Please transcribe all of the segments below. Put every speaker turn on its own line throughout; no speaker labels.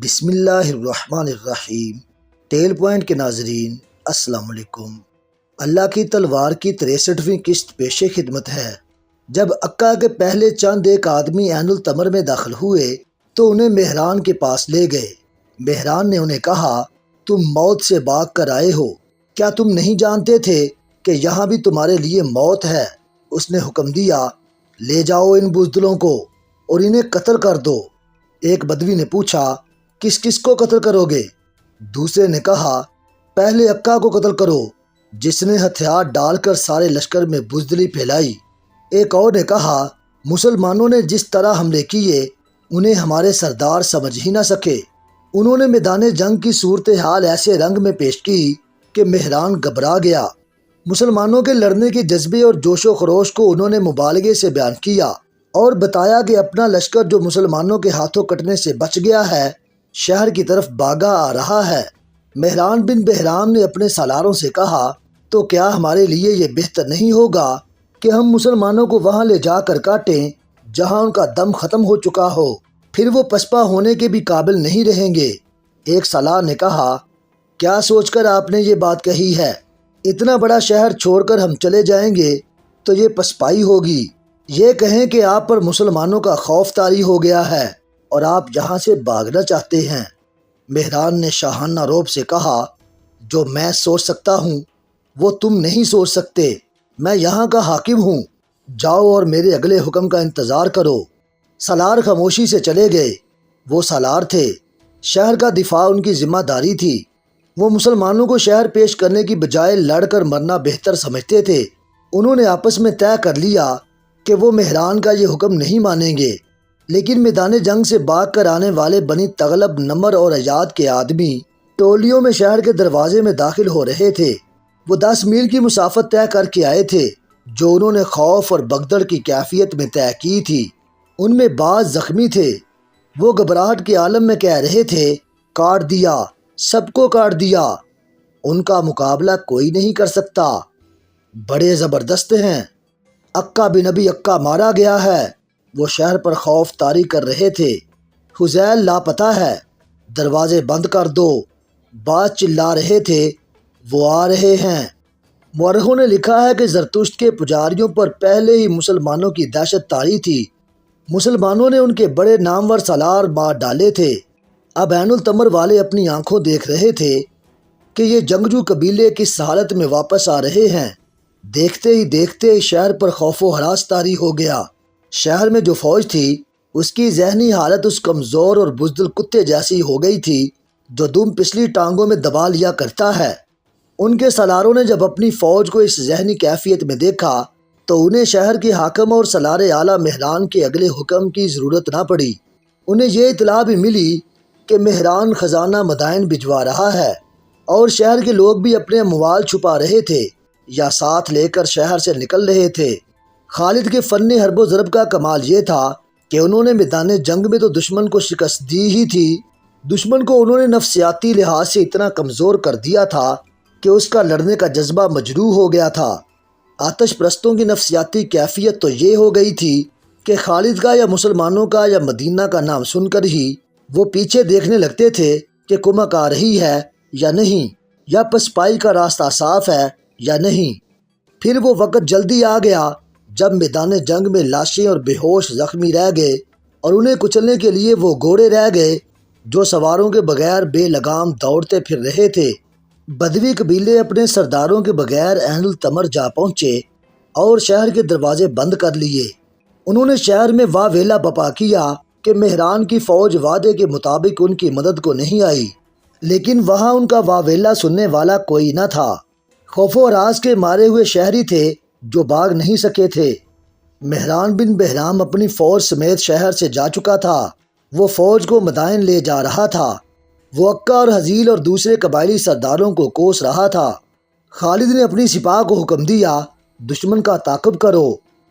بسم اللہ الرحمن الرحیم۔ ٹیل پوائنٹ کے ناظرین السلام علیکم۔ اللہ کی تلوار کی 63ویں قسط پیش خدمت ہے۔ جب عکا کے پہلے چند ایک آدمی عین التمر میں داخل ہوئے تو انہیں مہران کے پاس لے گئے۔ مہران نے انہیں کہا، تم موت سے بھاگ کر آئے ہو، کیا تم نہیں جانتے تھے کہ یہاں بھی تمہارے لیے موت ہے؟ اس نے حکم دیا، لے جاؤ ان بزدلوں کو اور انہیں قتل کر دو۔ ایک بدوی نے پوچھا، کس کس کو قتل کرو گے؟ دوسرے نے کہا، پہلے عکا کو قتل کرو جس نے ہتھیار ڈال کر سارے لشکر میں بزدلی پھیلائی۔ ایک اور نے کہا، مسلمانوں نے جس طرح حملے کیے انہیں ہمارے سردار سمجھ ہی نہ سکے۔ انہوں نے میدان جنگ کی صورتحال ایسے رنگ میں پیش کی کہ مہران گھبرا گیا۔ مسلمانوں کے لڑنے کے جذبے اور جوش و خروش کو انہوں نے مبالغے سے بیان کیا اور بتایا کہ اپنا لشکر جو مسلمانوں کے ہاتھوں کٹنے سے بچ گیا ہے شہر کی طرف بھاگا آ رہا ہے۔ مہران بن بہرام نے اپنے سالاروں سے کہا، تو کیا ہمارے لیے یہ بہتر نہیں ہوگا کہ ہم مسلمانوں کو وہاں لے جا کر کاٹیں جہاں ان کا دم ختم ہو چکا ہو، پھر وہ پسپا ہونے کے بھی قابل نہیں رہیں گے۔ ایک سالار نے کہا، کیا سوچ کر آپ نے یہ بات کہی ہے؟ اتنا بڑا شہر چھوڑ کر ہم چلے جائیں گے تو یہ پسپائی ہوگی۔ یہ کہیں کہ آپ پر مسلمانوں کا خوف طاری ہو گیا ہے اور آپ یہاں سے بھاگنا چاہتے ہیں۔ مہران نے شاہانہ روب سے کہا، جو میں سوچ سکتا ہوں وہ تم نہیں سوچ سکتے۔ میں یہاں کا حاکم ہوں، جاؤ اور میرے اگلے حکم کا انتظار کرو۔ سالار خاموشی سے چلے گئے۔ وہ سالار تھے، شہر کا دفاع ان کی ذمہ داری تھی۔ وہ مسلمانوں کو شہر پیش کرنے کی بجائے لڑ کر مرنا بہتر سمجھتے تھے۔ انہوں نے آپس میں طے کر لیا کہ وہ مہران کا یہ حکم نہیں مانیں گے، لیکن میدان جنگ سے بھاگ کر آنے والے بنی تغلب نمر اور ایاد کے آدمی ٹولیوں میں شہر کے دروازے میں داخل ہو رہے تھے۔ وہ 10 میل کی مسافت طے کر کے آئے تھے جو انہوں نے خوف اور بغدڑ کی کیفیت میں طے کی تھی۔ ان میں بعض زخمی تھے۔ وہ گھبراہٹ کے عالم میں کہہ رہے تھے، کاٹ دیا، سب کو کاٹ دیا، ان کا مقابلہ کوئی نہیں کر سکتا، بڑے زبردست ہیں۔ عکا بن ابی عکا مارا گیا ہے۔ وہ شہر پر خوف طاری کر رہے تھے۔ حذیل لاپتہ ہے، دروازے بند کر دو۔ بعض چلا رہے تھے، وہ آ رہے ہیں۔ مورخوں نے لکھا ہے کہ زرتشت کے پجاریوں پر پہلے ہی مسلمانوں کی دہشت طاری تھی۔ مسلمانوں نے ان کے بڑے نامور سالار مار ڈالے تھے۔ اب عین التمر والے اپنی آنکھوں دیکھ رہے تھے کہ یہ جنگجو قبیلے کس حالت میں واپس آ رہے ہیں۔ دیکھتے ہی دیکھتے شہر پر خوف و ہراس طاری ہو گیا۔ شہر میں جو فوج تھی اس کی ذہنی حالت اس کمزور اور بزدل کتے جیسی ہو گئی تھی جو دم پچھلی ٹانگوں میں دبا لیا کرتا ہے۔ ان کے سالاروں نے جب اپنی فوج کو اس ذہنی کیفیت میں دیکھا تو انہیں شہر کے حاکم اور سالار اعلیٰ مہران کے اگلے حکم کی ضرورت نہ پڑی۔ انہیں یہ اطلاع بھی ملی کہ مہران خزانہ مدائن بھجوا رہا ہے اور شہر کے لوگ بھی اپنے اموال چھپا رہے تھے یا ساتھ لے کر شہر سے نکل رہے تھے۔ خالد کے فن حرب و ضرب کا کمال یہ تھا کہ انہوں نے میدان جنگ میں تو دشمن کو شکست دی ہی تھی، دشمن کو انہوں نے نفسیاتی لحاظ سے اتنا کمزور کر دیا تھا کہ اس کا لڑنے کا جذبہ مجروح ہو گیا تھا۔ آتش پرستوں کی نفسیاتی کیفیت تو یہ ہو گئی تھی کہ خالد کا یا مسلمانوں کا یا مدینہ کا نام سن کر ہی وہ پیچھے دیکھنے لگتے تھے کہ کمک آ رہی ہے یا نہیں، یا پسپائی کا راستہ صاف ہے یا نہیں۔ پھر وہ وقت جلدی آ گیا جب میدان جنگ میں لاشیں اور بے ہوش زخمی رہ گئے اور انہیں کچلنے کے لیے وہ گھوڑے رہ گئے جو سواروں کے بغیر بے لگام دوڑتے پھر رہے تھے۔ بدوی قبیلے اپنے سرداروں کے بغیر عین التمر جا پہنچے اور شہر کے دروازے بند کر لیے۔ انہوں نے شہر میں واہ ویلا بپا کیا کہ مہران کی فوج وعدے کے مطابق ان کی مدد کو نہیں آئی، لیکن وہاں ان کا واہ ویلا سننے والا کوئی نہ تھا۔ خوف و ہراس کے مارے ہوئے شہری تھے جو بھاگ نہیں سکے تھے۔ مہران بن بہرام اپنی فوج سمیت شہر سے جا چکا تھا۔ وہ فوج کو مدائن لے جا رہا تھا۔ وہ عکا اور حذیل اور دوسرے قبائلی سرداروں کو کوس رہا تھا۔ خالد نے اپنی سپاہ کو حکم دیا، دشمن کا تعاقب کرو،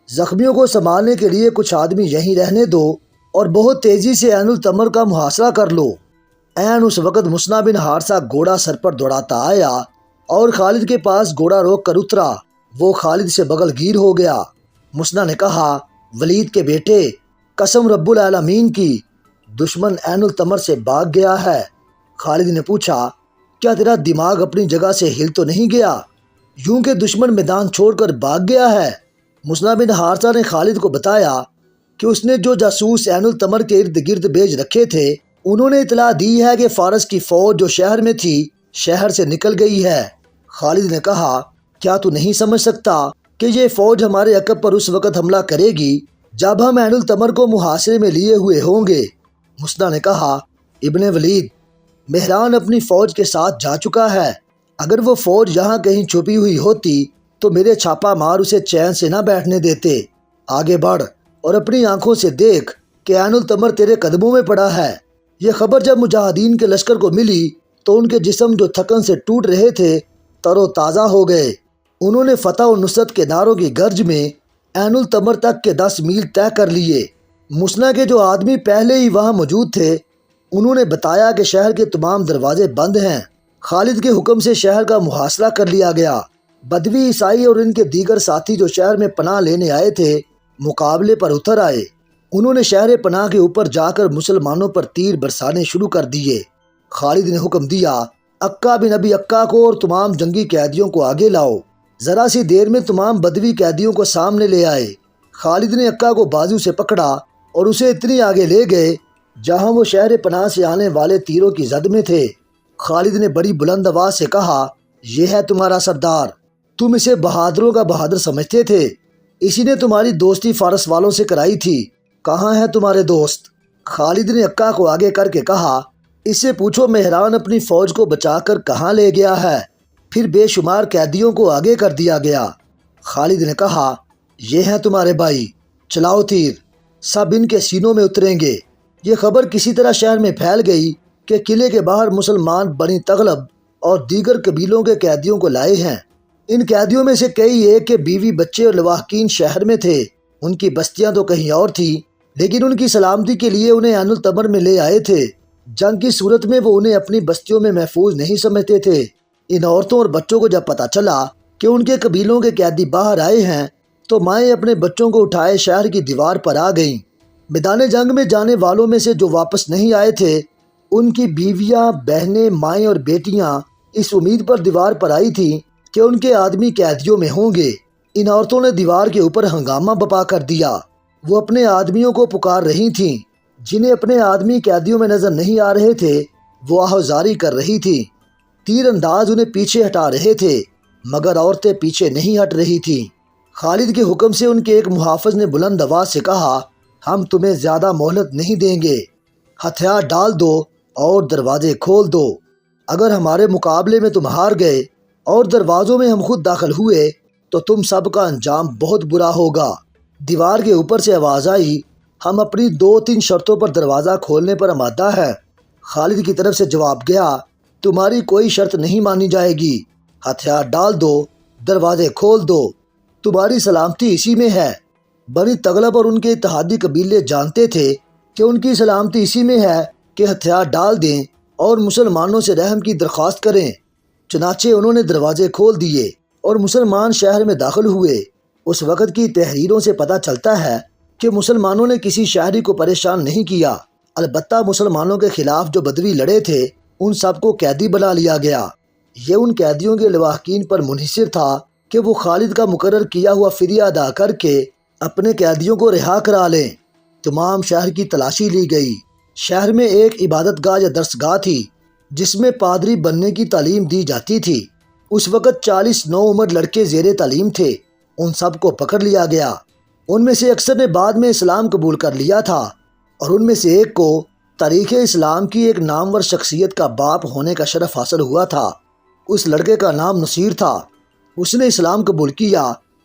زخمیوں کو سنبھالنے کے لیے کچھ آدمی یہیں رہنے دو اور بہت تیزی سے عین التمر کا محاصرہ کر لو۔ عین اس وقت مسنا بن حارثہ گھوڑا سر پر دوڑاتا آیا اور خالد کے پاس گھوڑا روک کر اترا۔ وہ خالد سے بغل گیر ہو گیا۔ مسنا نے کہا، ولید کے بیٹے، قسم رب العالمین کی، دشمن عین التمر سے بھاگ گیا ہے۔ خالد نے پوچھا کیا تیرا دماغ اپنی جگہ سے ہل تو نہیں گیا؟ یوں کہ دشمن میدان چھوڑ کر بھاگ گیا ہے؟ مسنہ بن حارثہ نے خالد کو بتایا کہ اس نے جو جاسوس عین التمر کے ارد گرد بھیج رکھے تھے انہوں نے اطلاع دی ہے کہ فارس کی فوج جو شہر میں تھی شہر سے نکل گئی ہے۔ خالد نے کہا کیا تو نہیں سمجھ سکتا کہ یہ فوج ہمارے عقب پر اس وقت حملہ کرے گی جب ہم عین التمر کو محاصرے میں لیے ہوئے ہوں گے؟ مسنہ نے کہا ابن ولید، مہران اپنی فوج کے ساتھ جا چکا ہے، اگر وہ فوج یہاں کہیں چھپی ہوئی ہوتی تو میرے چھاپا مار اسے چین سے نہ بیٹھنے دیتے۔ آگے بڑھ اور اپنی آنکھوں سے دیکھ کہ عین التمر تیرے قدموں میں پڑا ہے۔ یہ خبر جب مجاہدین کے لشکر کو ملی تو ان کے جسم جو تھکن سے ٹوٹ رہے تھے تر و تازہ ہو گئے۔ انہوں نے فتح و نصرت کے نعروں کی گرج میں عین التمر تک کے 10 میل طے کر لیے۔ مسنہ کے جو آدمی پہلے ہی وہاں موجود تھے انہوں نے بتایا کہ شہر کے تمام دروازے بند ہیں۔ خالد کے حکم سے شہر کا محاصرہ کر لیا گیا۔ بدوی، عیسائی اور ان کے دیگر ساتھی جو شہر میں پناہ لینے آئے تھے مقابلے پر اتر آئے۔ انہوں نے شہر پناہ کے اوپر جا کر مسلمانوں پر تیر برسانے شروع کر دیے۔ خالد نے حکم دیا عکا بن ابی عکا کو اور تمام جنگی قیدیوں کو آگے لاؤ۔ ذرا سی دیر میں تمام بدوی قیدیوں کو سامنے لے آئے۔ خالد نے عکا کو بازو سے پکڑا اور اسے اتنی آگے لے گئے جہاں وہ شہر پناہ سے آنے والے تیروں کی زد میں تھے۔ خالد نے بڑی بلند آواز سے کہا یہ ہے تمہارا سردار، تم اسے بہادروں کا بہادر سمجھتے تھے، اسی نے تمہاری دوستی فارس والوں سے کرائی تھی، کہاں ہیں تمہارے دوست؟ خالد نے عکا کو آگے کر کے کہا اس سے پوچھو مہران اپنی فوج کو بچا کر کہاں لے گیا ہے؟ پھر بے شمار قیدیوں کو آگے کر دیا گیا۔ خالد نے کہا یہ ہیں تمہارے بھائی، چلاؤ تیر، سب ان کے سینوں میں اتریں گے۔ یہ خبر کسی طرح شہر میں پھیل گئی کہ قلعے کے باہر مسلمان بنی تغلب اور دیگر قبیلوں کے قیدیوں کو لائے ہیں۔ ان قیدیوں میں سے کئی ایک کے بیوی بچے اور لواحقین شہر میں تھے، ان کی بستیاں تو کہیں اور تھیں، لیکن ان کی سلامتی کے لیے انہیں عین التمر میں لے آئے تھے۔ جنگ کی صورت میں وہ انہیں اپنی بستیوں میں محفوظ نہیں سمجھتے تھے۔ ان عورتوں اور بچوں کو جب پتہ چلا کہ ان کے قبیلوں کے قیدی باہر آئے ہیں تو مائیں اپنے بچوں کو اٹھائے شہر کی دیوار پر آ گئیں۔ میدان جنگ میں جانے والوں میں سے جو واپس نہیں آئے تھے ان کی بیویاں، بہنیں، مائیں اور بیٹیاں اس امید پر دیوار پر آئی تھیں کہ ان کے آدمی قیدیوں میں ہوں گے۔ ان عورتوں نے دیوار کے اوپر ہنگامہ بپا کر دیا۔ وہ اپنے آدمیوں کو پکار رہی تھیں، جنہیں اپنے آدمی قیدیوں میں نظر نہیں آ رہے تھے وہ آہوزاری کر رہی تھیں۔ تیر انداز انہیں پیچھے ہٹا رہے تھے مگر عورتیں پیچھے نہیں ہٹ رہی تھیں۔ خالد کے حکم سے ان کے ایک محافظ نے بلند آواز سے کہا ہم تمہیں زیادہ مہلت نہیں دیں گے، ہتھیار ڈال دو اور دروازے کھول دو۔ اگر ہمارے مقابلے میں تم ہار گئے اور دروازوں میں ہم خود داخل ہوئے تو تم سب کا انجام بہت برا ہوگا۔ دیوار کے اوپر سے آواز آئی ہم اپنی 2-3 شرطوں پر دروازہ کھولنے پر آمادہ ہیں۔ خالد کی طرف سے جواب گیا تمہاری کوئی شرط نہیں مانی جائے گی، ہتھیار ڈال دو، دروازے کھول دو، تمہاری سلامتی اسی میں ہے۔ بنی تغلب اور ان کے اتحادی قبیلے جانتے تھے کہ ان کی سلامتی اسی میں ہے کہ ہتھیار ڈال دیں اور مسلمانوں سے رحم کی درخواست کریں۔ چنانچہ انہوں نے دروازے کھول دیے اور مسلمان شہر میں داخل ہوئے۔ اس وقت کی تحریروں سے پتہ چلتا ہے کہ مسلمانوں نے کسی شہری کو پریشان نہیں کیا، البتہ مسلمانوں کے خلاف جو بدوی لڑے تھے ان سب کو قیدی بنا لیا گیا۔ یہ ان قیدیوں کے لواحقین پر منحصر تھا کہ وہ خالد کا مقرر کیا ہوا فدیہ ادا کر کے اپنے قیدیوں کو رہا کرا لیں۔ تمام شہر کی تلاشی لی گئی۔ شہر میں ایک عبادت گاہ یا درسگاہ تھی جس میں پادری بننے کی تعلیم دی جاتی تھی۔ اس وقت 40 نو عمر لڑکے زیر تعلیم تھے، ان سب کو پکڑ لیا گیا۔ ان میں سے اکثر نے بعد میں اسلام قبول کر لیا تھا اور ان میں سے ایک کو تاریخ اسلام کی ایک نامور شخصیت کا باپ ہونے کا شرف حاصل ہوا تھا۔ اس لڑکے کا نام نصیر تھا۔ اس نے اسلام قبول کیا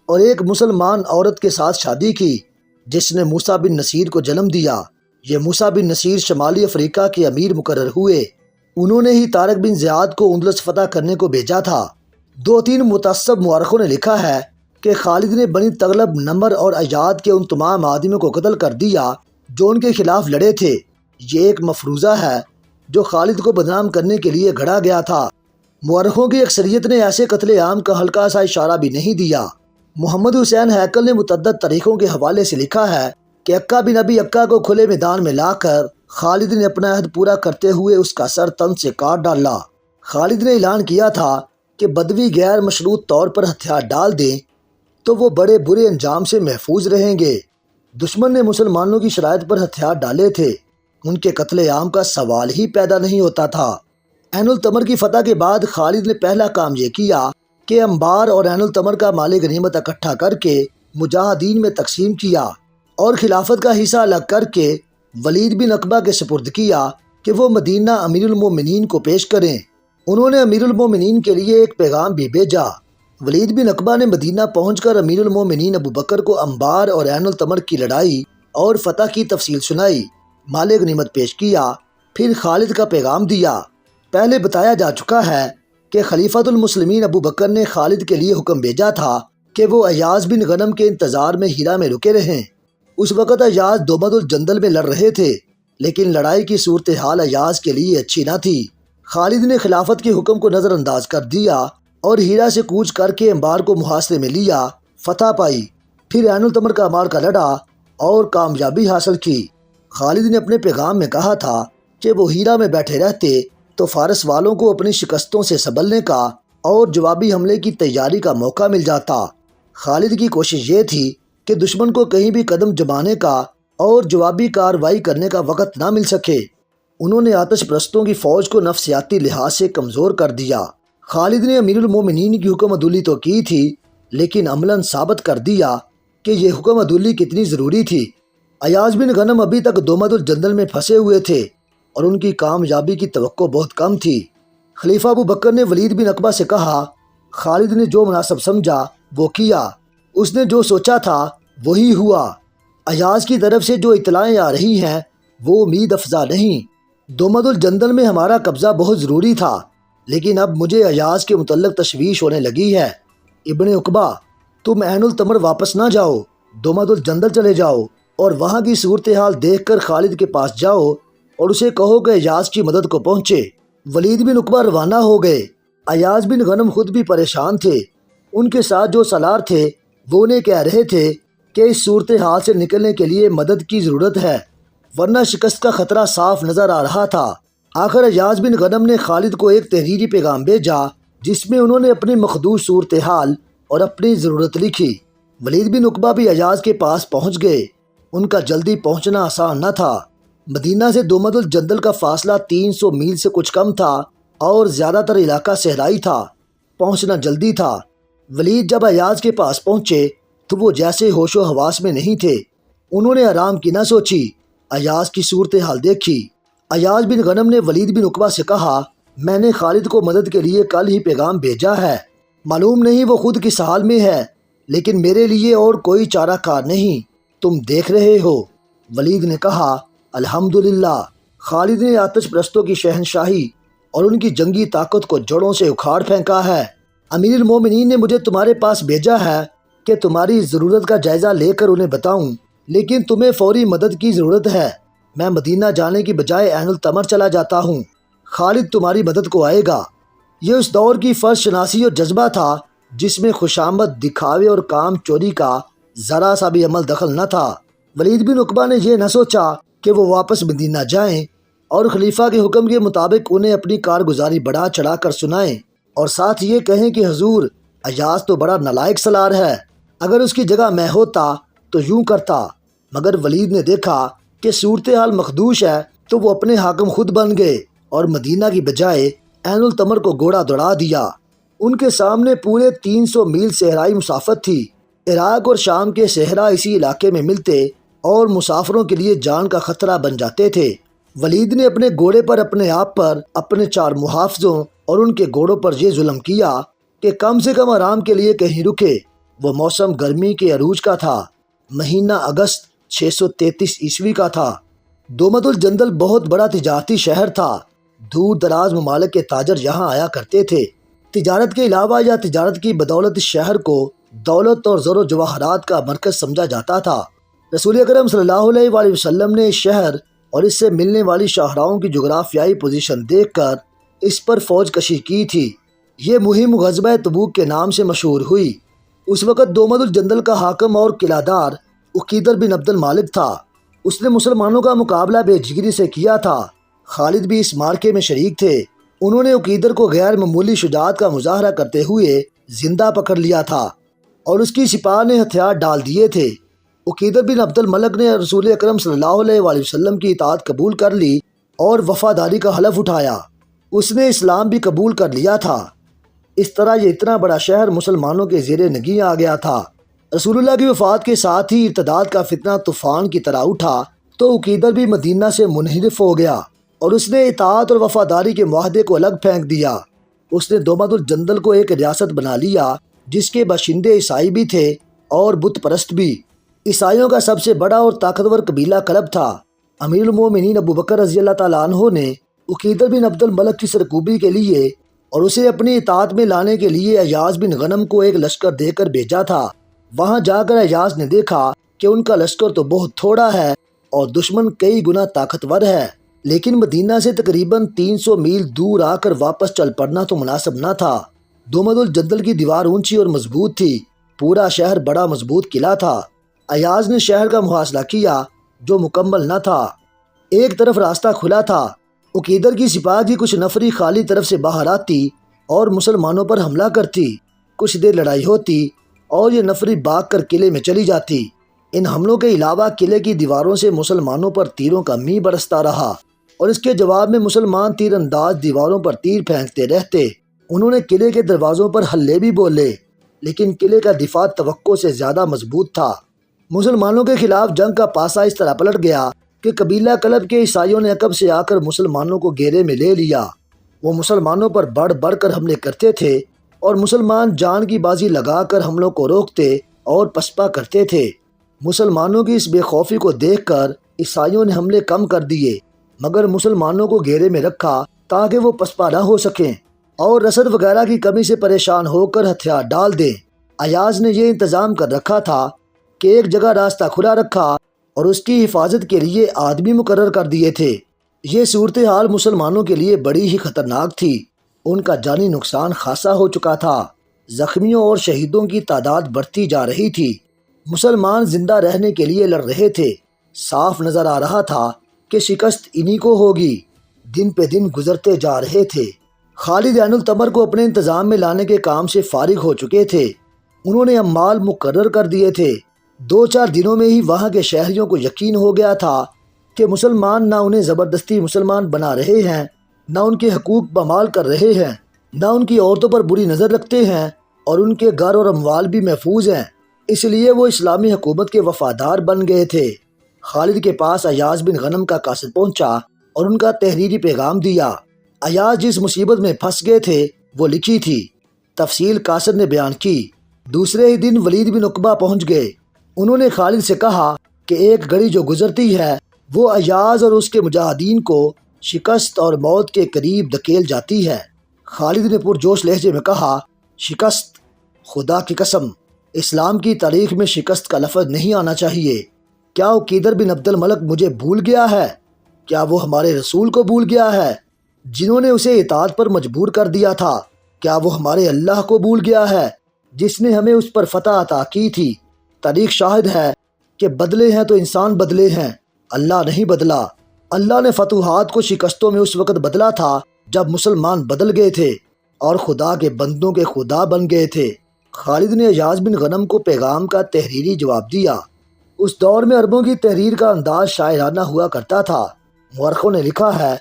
اور ایک مسلمان عورت کے ساتھ شادی کی جس نے موسیٰ بن نصیر کو جنم دیا۔ یہ موسیٰ بن نصیر شمالی افریقہ کے امیر مقرر ہوئے۔ انہوں نے ہی طارق بن زیاد کو اندلس فتح کرنے کو بھیجا تھا۔ 2-3 متعصب مورخوں نے لکھا ہے کہ خالد نے بنی تغلب، نمر اور ایاد کے ان تمام آدمیوں کو قتل کر دیا جو ان کے خلاف لڑے تھے۔ یہ ایک مفروضہ ہے جو خالد کو بدنام کرنے کے لیے گھڑا گیا تھا۔ مورخوں کی اکثریت نے ایسے قتل عام کا ہلکا سا اشارہ بھی نہیں دیا۔ محمد حسین ہیکل نے متعدد تاریخوں کے حوالے سے لکھا ہے کہ عکا بن ابی عکا کو کھلے میدان میں لا کر خالد نے اپنا عہد پورا کرتے ہوئے اس کا سر تن سے کاٹ ڈالا۔ خالد نے اعلان کیا تھا کہ بدوی غیر مشروط طور پر ہتھیار ڈال دیں تو وہ بڑے برے انجام سے محفوظ رہیں گے۔ دشمن نے مسلمانوں کی شرائط پر ہتھیار ڈالے تھے، ان کے قتل عام کا سوال ہی پیدا نہیں ہوتا تھا۔ عین التمر کی فتح کے بعد خالد نے پہلا کام یہ کیا کہ انبار اور عین التمر کا مال غنیمت اکٹھا کر کے مجاہدین میں تقسیم کیا اور خلافت کا حصہ الگ کر کے ولید بن عقبہ کے سپرد کیا کہ وہ مدینہ امیر المومنین کو پیش کریں۔ انہوں نے امیر المومنین کے لیے ایک پیغام بھی بھیجا۔ ولید بن عقبہ نے مدینہ پہنچ کر امیر المومنین ابو بکر کو انبار اور عین التمر کی لڑائی اور فتح کی تفصیل سنائی، مال غنیمت پیش کیا، پھر خالد کا پیغام دیا۔ پہلے بتایا جا چکا ہے کہ خلیفۃ المسلمین ابو بکر نے خالد کے لیے حکم بھیجا تھا کہ وہ ایاز بن غنم کے انتظار میں ہیرا میں رکے رہیں۔ اس وقت ایاز دومد الجندل میں لڑ رہے تھے، لیکن لڑائی کی صورتحال ایاز کے لیے اچھی نہ تھی۔ خالد نے خلافت کے حکم کو نظر انداز کر دیا اور ہیرا سے کوچ کر کے انبار کو محاصرے میں لیا، فتح پائی، پھر عین التمر کا مال کا لڑا اور کامیابی حاصل کی۔ خالد نے اپنے پیغام میں کہا تھا کہ وہ ہیرا میں بیٹھے رہتے تو فارس والوں کو اپنی شکستوں سے سنبھلنے کا اور جوابی حملے کی تیاری کا موقع مل جاتا۔ خالد کی کوشش یہ تھی کہ دشمن کو کہیں بھی قدم جمانے کا اور جوابی کارروائی کرنے کا وقت نہ مل سکے۔ انہوں نے آتش پرستوں کی فوج کو نفسیاتی لحاظ سے کمزور کر دیا۔ خالد نے امیر المومنین کی حکم عدولی تو کی تھی، لیکن عملاً ثابت کر دیا کہ یہ حکم عدولی کتنی ضروری تھی۔ ایاز بن غنم ابھی تک دومد الجندل میں پھنسے ہوئے تھے اور ان کی کامیابی کی توقع بہت کم تھی۔ خلیفہ ابو بکر نے ولید بن عقبہ سے کہا، خالد نے جو مناسب سمجھا وہ کیا، اس نے جو سوچا تھا وہی ہوا۔ ایاز کی طرف سے جو اطلاعیں آ رہی ہیں وہ امید افزا نہیں۔ دومد الجندل میں ہمارا قبضہ بہت ضروری تھا، لیکن اب مجھے ایاز کے متعلق تشویش ہونے لگی ہے۔ ابن عقبہ، تم عین التمر واپس نہ جاؤ، دومد الجندل چلے جاؤ اور وہاں کی صورتحال دیکھ کر خالد کے پاس جاؤ اور اسے کہو کہ ایاز کی مدد کو پہنچے۔ ولید بن عقبہ روانہ ہو گئے۔ ایاز بن غنم خود بھی پریشان تھے۔ ان کے ساتھ جو سالار تھے وہ انہیں کہہ رہے تھے کہ اس صورتحال سے نکلنے کے لیے مدد کی ضرورت ہے، ورنہ شکست کا خطرہ صاف نظر آ رہا تھا۔ آخر ایاز بن غنم نے خالد کو ایک تحریری پیغام بھیجا جس میں انہوں نے اپنی مخدوش صورتحال اور اپنی ضرورت لکھی۔ ولید بن عقبہ بھی ایاز کے پاس پہنچ گئے۔ ان کا جلدی پہنچنا آسان نہ تھا۔ مدینہ سے دومد الجندل کا فاصلہ 300 میل سے کچھ کم تھا اور زیادہ تر علاقہ صحرائی تھا۔ پہنچنا جلدی تھا۔ ولید جب ایاز کے پاس پہنچے تو وہ جیسے ہوش و حواس میں نہیں تھے۔ انہوں نے آرام کی نہ سوچی، ایاز کی صورتحال دیکھی۔ ایاز بن غنم نے ولید بن عقبہ سے کہا، میں نے خالد کو مدد کے لیے کل ہی پیغام بھیجا ہے، معلوم نہیں وہ خود کس حال میں ہے، لیکن میرے لیے اور کوئی چارہ کار نہیں، تم دیکھ رہے ہو۔ ولید نے کہا، الحمدللہ۔ خالد نے آتش پرستوں کی شہنشاہی اور ان کی جنگی طاقت کو جڑوں سے اکھاڑ پھینکا ہے۔ امیر المومنین نے مجھے تمہارے پاس بھیجا ہے کہ تمہاری ضرورت کا جائزہ لے کر انہیں بتاؤں، لیکن تمہیں فوری مدد کی ضرورت ہے۔ میں مدینہ جانے کی بجائے عین التمر چلا جاتا ہوں، خالد تمہاری مدد کو آئے گا۔ یہ اس دور کی فرض شناسی اور جذبہ تھا جس میں خوشامد، دکھاوے اور کام چوری کا ذرا سا بھی عمل دخل نہ تھا۔ ولید بن عقبہ نے یہ نہ سوچا کہ وہ واپس مدینہ جائیں اور خلیفہ کے حکم کے مطابق انہیں اپنی کارگزاری بڑھا چڑھا کر سنائیں اور ساتھ یہ کہیں کہ حضور، ایاز تو بڑا نالائق سالار ہے، اگر اس کی جگہ میں ہوتا تو یوں کرتا۔ مگر ولید نے دیکھا کہ صورتحال مخدوش ہے تو وہ اپنے حاکم خود بن گئے اور مدینہ کی بجائے عین التمر کو گھوڑا دوڑا دیا۔ ان کے سامنے پورے 300 میل صحرائی مسافت تھی۔ عراق اور شام کے صحرا اسی علاقے میں ملتے اور مسافروں کے لیے جان کا خطرہ بن جاتے تھے۔ ولید نے اپنے گھوڑے پر اپنے آپ پر، اپنے 4 محافظوں اور ان کے گھوڑوں پر یہ ظلم کیا کہ کم سے کم آرام کے لیے کہیں رکے۔ وہ موسم گرمی کے عروج کا تھا، مہینہ اگست 633 عیسوی کا تھا۔ دومد الجندل بہت بڑا تجارتی شہر تھا۔ دور دراز ممالک کے تاجر یہاں آیا کرتے تھے۔ تجارت کے علاوہ یا تجارت کی بدولت اس شہر کو دولت اور زر و جواہرات کا مرکز سمجھا جاتا تھا۔ رسول اکرم صلی اللہ علیہ وآلہ وسلم نے اس شہر اور اس سے ملنے والی شاہراہوں کی جغرافیائی پوزیشن دیکھ کر اس پر فوج کشی کی تھی۔ یہ مہم غزوہ تبوک کے نام سے مشہور ہوئی۔ اس وقت دومد الجندل کا حاکم اور قلعہ دار عقیدر بن عبد المالک تھا۔ اس نے مسلمانوں کا مقابلہ بے جگری سے کیا تھا۔ خالد بھی اس مارکے میں شریک تھے۔ انہوں نے عقیدر کو غیر معمولی شجاعت کا مظاہرہ کرتے ہوئے زندہ پکڑ لیا تھا اور اس کی سپاہ نے ہتھیار ڈال دیے تھے۔ عقیدر بن عبد الملک نے رسول اکرم صلی اللہ علیہ وآلہ وسلم کی اطاعت قبول کر لی اور وفاداری کا حلف اٹھایا۔ اس نے اسلام بھی قبول کر لیا تھا۔ اس طرح یہ اتنا بڑا شہر مسلمانوں کے زیر نگین آ گیا تھا۔ رسول اللہ کی وفات کے ساتھ ہی ارتداد کا فتنہ طوفان کی طرح اٹھا تو عقیدر بھی مدینہ سے منحرف ہو گیا اور اس نے اطاعت اور وفاداری کے معاہدے کو الگ پھینک دیا۔ اس نے دومت الجندل کو ایک ریاست بنا لیا جس کے باشندے عیسائی بھی تھے اور بت پرست بھی۔ عیسائیوں کا سب سے بڑا اور طاقتور قبیلہ کلب تھا۔ امیر المومنین ابو بکر رضی اللہ تعالیٰ عنہ نے عقیدر بن عبد الملک کی سرکوبی کے لیے اور اسے اپنی اطاعت میں لانے کے لیے ایاز بن غنم کو ایک لشکر دے کر بھیجا تھا۔ وہاں جا کر ایاز نے دیکھا کہ ان کا لشکر تو بہت تھوڑا ہے اور دشمن کئی گنا طاقتور ہے، لیکن مدینہ سے تقریباً 300 میل دور آ کر واپس چل پڑنا تو مناسب نہ تھا۔ دومد الجندل کی دیوار اونچی اور مضبوط تھی، پورا شہر بڑا مضبوط قلعہ تھا۔ ایاز نے شہر کا محاصرہ کیا جو مکمل نہ تھا۔ ایک طرف راستہ کھلا تھا، عقیدر کی سپاہ کی کچھ نفری خالی طرف سے باہر آتی اور مسلمانوں پر حملہ کرتی۔ کچھ دیر لڑائی ہوتی اور یہ نفری بھاگ کر قلعے میں چلی جاتی۔ ان حملوں کے علاوہ قلعے کی دیواروں سے مسلمانوں پر تیروں کا می برستا رہا اور اس کے جواب میں مسلمان تیر انداز دیواروں پر تیر پھینکتے رہتے۔ انہوں نے قلعے کے دروازوں پر حلے بھی بولے، لیکن قلعے کا دفاع توقع سے زیادہ مضبوط تھا۔ مسلمانوں کے خلاف جنگ کا پاسا اس طرح پلٹ گیا کہ قبیلہ کلب کے عیسائیوں نے عقب سے آ کر مسلمانوں کو گھیرے میں لے لیا۔ وہ مسلمانوں پر بڑھ بڑھ کر حملے کرتے تھے اور مسلمان جان کی بازی لگا کر حملوں کو روکتے اور پسپا کرتے تھے۔ مسلمانوں کی اس بے خوفی کو دیکھ کر عیسائیوں نے حملے کم کر دیے، مگر مسلمانوں کو گھیرے میں رکھا تاکہ وہ پسپا نہ ہو سکیں اور رسد وغیرہ کی کمی سے پریشان ہو کر ہتھیار ڈال دیں۔ ایاز نے یہ انتظام کر رکھا تھا کہ ایک جگہ راستہ کھلا رکھا اور اس کی حفاظت کے لیے آدمی مقرر کر دیے تھے۔ یہ صورتحال مسلمانوں کے لیے بڑی ہی خطرناک تھی۔ ان کا جانی نقصان خاصا ہو چکا تھا، زخمیوں اور شہیدوں کی تعداد بڑھتی جا رہی تھی۔ مسلمان زندہ رہنے کے لیے لڑ رہے تھے۔ صاف نظر آ رہا تھا کہ شکست انہی کو ہوگی۔ دن پہ دن گزرتے جا رہے تھے۔ خالد عین التمر کو اپنے انتظام میں لانے کے کام سے فارغ ہو چکے تھے۔ انہوں نے عمال مقرر کر دیے تھے۔ 2-4 دنوں میں ہی وہاں کے شہریوں کو یقین ہو گیا تھا کہ مسلمان نہ انہیں زبردستی مسلمان بنا رہے ہیں، نہ ان کے حقوق پامال کر رہے ہیں، نہ ان کی عورتوں پر بری نظر رکھتے ہیں، اور ان کے گھر اور اموال بھی محفوظ ہیں۔ اس لیے وہ اسلامی حکومت کے وفادار بن گئے تھے۔ خالد کے پاس ایاز بن غنم کا قاصد پہنچا اور ان کا تحریری پیغام دیا۔ ایاز جس مصیبت میں پھنس گئے تھے وہ لکھی تھی۔ تفصیل قاصد نے بیان کی۔ دوسرے ہی دن ولید بن عقبہ پہنچ گئے۔ انہوں نے خالد سے کہا کہ ایک گھڑی جو گزرتی ہے وہ ایاز اور اس کے مجاہدین کو شکست اور موت کے قریب دھکیل جاتی ہے۔ خالد نے پرجوش لہجے میں کہا، شکست؟ خدا کی قسم، اسلام کی تاریخ میں شکست کا لفظ نہیں آنا چاہیے۔ کیا عقیدر بن عبد الملک مجھے بھول گیا ہے؟ کیا وہ ہمارے رسول کو بھول گیا ہے جنہوں نے اسے اطاعت پر مجبور کر دیا تھا؟ کیا وہ ہمارے اللہ کو بھول گیا ہے جس نے ہمیں اس پر فتح عطا کی تھی؟ تاریخ شاہد ہے کہ بدلے ہیں تو انسان بدلے ہیں، اللہ نہیں بدلا۔ اللہ نے فتوحات کو شکستوں میں اس وقت بدلا تھا جب مسلمان بدل گئے تھے اور خدا کے بندوں کے خدا بن گئے تھے۔ خالد نے ایاز بن غنم کو پیغام کا تحریری جواب دیا۔ اس دور میں عربوں کی تحریر کا انداز شاعرانہ ہوا کرتا تھا۔ مورخوں نے لکھا ہے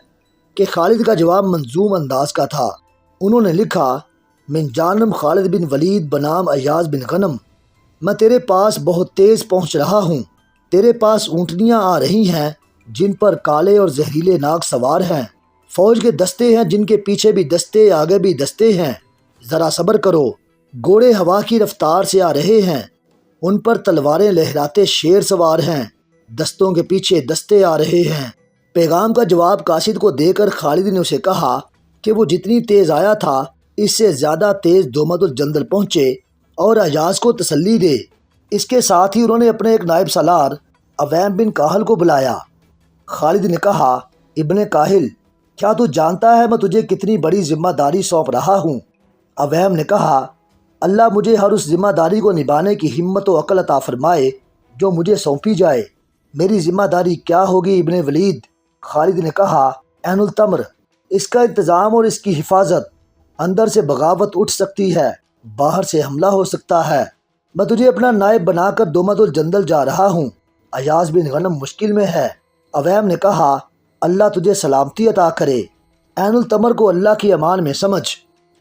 کہ خالد کا جواب منظوم انداز کا تھا۔ انہوں نے لکھا، من جانب خالد بن ولید بنام ایاز بن غنم، میں تیرے پاس بہت تیز پہنچ رہا ہوں۔ تیرے پاس اونٹنیاں آ رہی ہیں جن پر کالے اور زہریلے ناگ سوار ہیں، فوج کے دستے ہیں جن کے پیچھے بھی دستے آگے بھی دستے ہیں، ذرا صبر کرو۔ گھوڑے ہوا کی رفتار سے آ رہے ہیں، ان پر تلواریں لہراتے شیر سوار ہیں، دستوں کے پیچھے دستے آ رہے ہیں۔ پیغام کا جواب قاصد کو دے کر خالد نے اسے کہا کہ وہ جتنی تیز آیا تھا اس سے زیادہ تیز دومد الجندل پہنچے اور ایاز کو تسلی دے۔ اس کے ساتھ ہی انہوں نے اپنے ایک نائب سالار عویم بن کاہل کو بلایا۔ خالد نے کہا، ابن کاہل، کیا تو جانتا ہے میں تجھے کتنی بڑی ذمہ داری سونپ رہا ہوں؟ عویم نے کہا، اللہ مجھے ہر اس ذمہ داری کو نبھانے کی ہمت و عقل عطا فرمائے جو مجھے سونپی جائے۔ میری ذمہ داری کیا ہوگی ابن ولید؟ خالد نے کہا، عین التمر، اس کا انتظام اور اس کی حفاظت۔ اندر سے بغاوت اٹھ سکتی ہے، باہر سے حملہ ہو سکتا ہے۔ میں تجھے اپنا نائب بنا کر دومت الجندل جا رہا ہوں۔ ایاز بن غنم مشکل میں ہے۔ عویم نے کہا، اللہ تجھے سلامتی عطا کرے۔ عین التمر کو اللہ کی امان میں سمجھ۔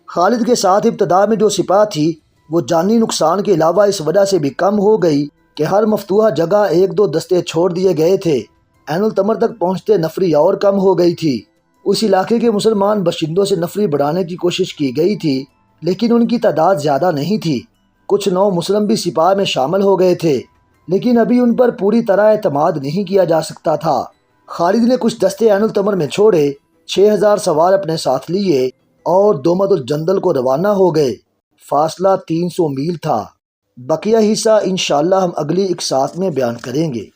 خالد کے ساتھ ابتدا میں جو سپاہ تھی وہ جانی نقصان کے علاوہ اس وجہ سے بھی کم ہو گئی کہ ہر مفتوحہ جگہ ایک دو دستے چھوڑ دیے گئے تھے۔ عین التمر تک پہنچتے نفری اور کم ہو گئی تھی۔ اس علاقے کے مسلمان باشندوں سے نفری بڑھانے کی کوشش کی گئی تھی، لیکن ان کی تعداد زیادہ نہیں تھی۔ کچھ نو مسلم بھی سپاہ میں شامل ہو گئے تھے، لیکن ابھی ان پر پوری طرح اعتماد نہیں کیا جا سکتا تھا۔ خالد نے کچھ دستے عین التمر میں چھوڑے، 6000 سوار اپنے ساتھ لیے اور دومت الجندل کو روانہ ہو گئے۔ فاصلہ 300 میل تھا۔ بقیہ حصہ انشاءاللہ ہم اگلی اقساط میں بیان کریں گے۔